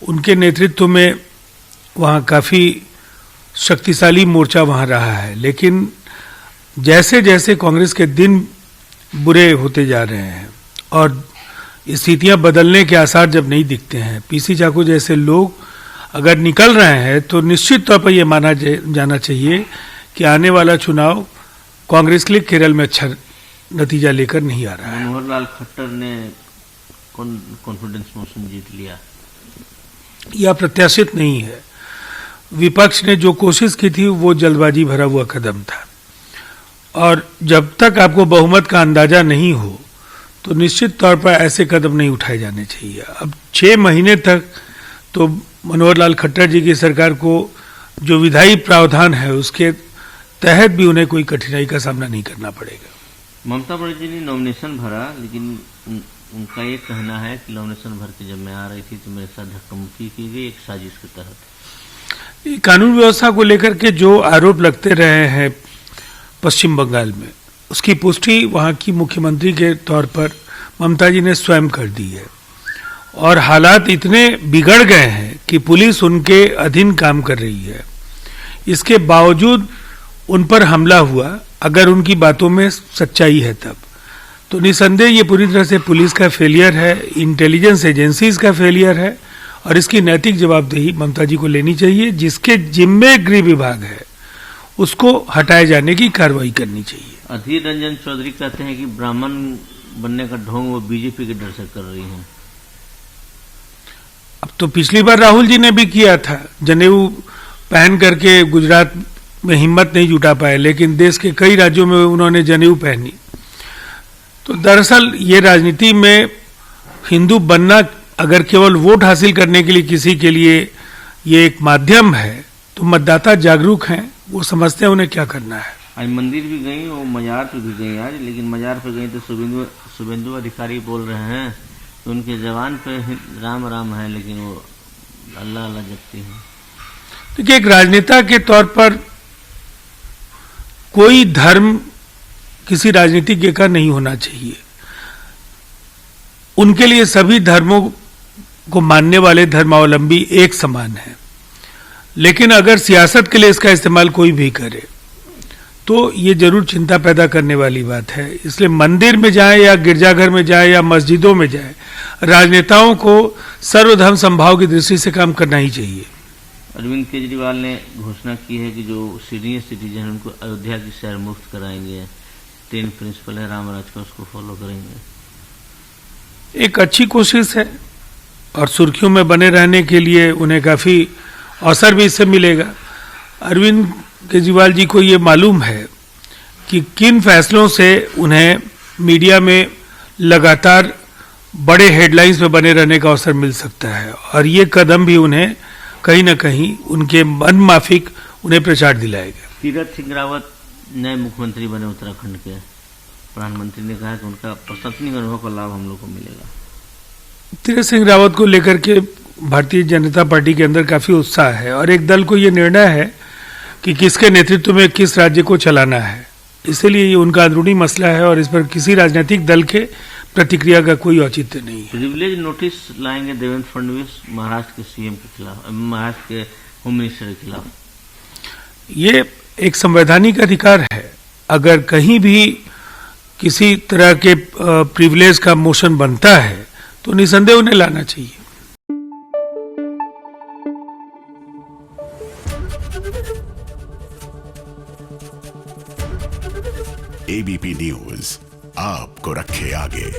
उनके नेतृत्व में वहाँ काफ़ी शक्तिशाली मोर्चा वहाँ रहा है। लेकिन जैसे जैसे कांग्रेस के दिन बुरे होते जा रहे हैं और स्थितियां बदलने के आसार जब नहीं दिखते हैं, पीसी चाको जैसे लोग अगर निकल रहे हैं तो निश्चित तौर पर यह माना जाना चाहिए कि आने वाला चुनाव कांग्रेस के लिए केरल में अच्छा नतीजा लेकर नहीं आ रहा है। मनोहर लाल खट्टर ने कॉन्फिडेंस मोशन जीत लिया, यह प्रत्याशित नहीं है। विपक्ष ने जो कोशिश की थी वो जल्दबाजी भरा हुआ कदम था, और जब तक आपको बहुमत का अंदाजा नहीं हो तो निश्चित तौर पर ऐसे कदम नहीं उठाए जाने चाहिए। अब 6 महीने तक तो मनोहर लाल खट्टर जी की सरकार को जो विधायी प्रावधान है उसके तहत भी उन्हें कोई कठिनाई का सामना नहीं करना पड़ेगा। ममता बनर्जी ने नॉमिनेशन भरा, लेकिन उनका ये कहना है कि नॉमिनेशन भर के जब मैं आ रही थी तो मेरे साथ धक्का मुक्की की गई एक साजिश के तहत। कानून व्यवस्था को लेकर के जो आरोप लगते रहे हैं पश्चिम बंगाल में, उसकी पुष्टि वहाँ की मुख्यमंत्री के तौर पर ममता जी ने स्वयं कर दी है, और हालात इतने बिगड़ गए हैं कि पुलिस उनके अधीन काम कर रही है। इसके बावजूद उन पर हमला हुआ, अगर उनकी बातों में सच्चाई है तब तो निसंदेह ये पूरी तरह से पुलिस का फेलियर है, इंटेलिजेंस एजेंसीज का फेलियर है, और इसकी नैतिक जवाबदेही ममता जी को लेनी चाहिए। जिसके जिम्मे गृह विभाग है उसको हटाए जाने की कार्रवाई करनी चाहिए। अधीर रंजन चौधरी कहते हैं कि ब्राह्मण बनने का ढोंग वो बीजेपी के डर से कर रही हैं। अब तो पिछली बार राहुल जी ने भी किया था, जनेऊ पहन करके गुजरात में हिम्मत नहीं जुटा पाए, लेकिन देश के कई राज्यों में उन्होंने जनेऊ पहनी। तो दरअसल ये राजनीति में हिंदू बनना अगर केवल वोट हासिल करने के लिए किसी के लिए ये एक माध्यम है, तो मतदाता जागरूक हैं, वो समझते हैं उन्हें क्या करना है। आज मंदिर भी गई, वो मजार पे भी गई आज, लेकिन मजार पे गई तो शुभेंदु अधिकारी बोल रहे हैं कि उनके जवान पे राम राम है, लेकिन वो अल्लाह अल्लाह जपती है। देखिए, एक राजनेता के तौर पर कोई धर्म किसी राजनीतिज्ञ का नहीं होना चाहिए। उनके लिए सभी धर्मों को मानने वाले धर्मावलंबी एक समान है। लेकिन अगर सियासत के लिए इसका इस्तेमाल कोई भी करे तो ये जरूर चिंता पैदा करने वाली बात है। इसलिए मंदिर में जाए या गिरजाघर में जाए या मस्जिदों में जाए, राजनेताओं को सर्वधर्म समभाव की दृष्टि से काम करना ही चाहिए। अरविंद केजरीवाल ने घोषणा की है कि जो सीनियर सिटीजन उनको अयोध्या की सैर मुफ्त कराएंगे। 10 प्रिंसिपल है रामराज का, उसको फॉलो करेंगे। एक अच्छी कोशिश है, और सुर्खियों में बने रहने के लिए उन्हें काफी अवसर भी इससे मिलेगा। अरविंद केजरीवाल जी को ये मालूम है कि किन फैसलों से उन्हें मीडिया में लगातार बड़े हेडलाइंस में बने रहने का अवसर मिल सकता है, और ये कदम भी उन्हें कहीं न कहीं उनके मन माफिक उन्हें प्रचार दिलाएगा। तीरथ सिंह रावत नए मुख्यमंत्री बने उत्तराखंड के। प्रधानमंत्री ने कहा कि उनका प्रशासनिक अनुभव का लाभ हम लोग को मिलेगा। तीरथ सिंह रावत को लेकर के भारतीय जनता पार्टी के अंदर काफी उत्साह है, और एक दल को ये निर्णय है कि किसके नेतृत्व में किस राज्य को चलाना है। इसलिए ये उनका अंदरूनी मसला है, और इस पर किसी राजनीतिक दल के प्रतिक्रिया का कोई औचित्य नहीं है। प्रिविलेज नोटिस लाएंगे देवेंद्र फडणवीस महाराष्ट्र के सीएम के खिलाफ, महाराष्ट्र के होम मिनिस्टर के खिलाफ। ये एक संवैधानिक अधिकार है। अगर कहीं भी किसी तरह के प्रिविलेज का मोशन बनता है तो निसंदेह उन्हें लाना चाहिए। एबीपी न्यूज आपको रखे आगे।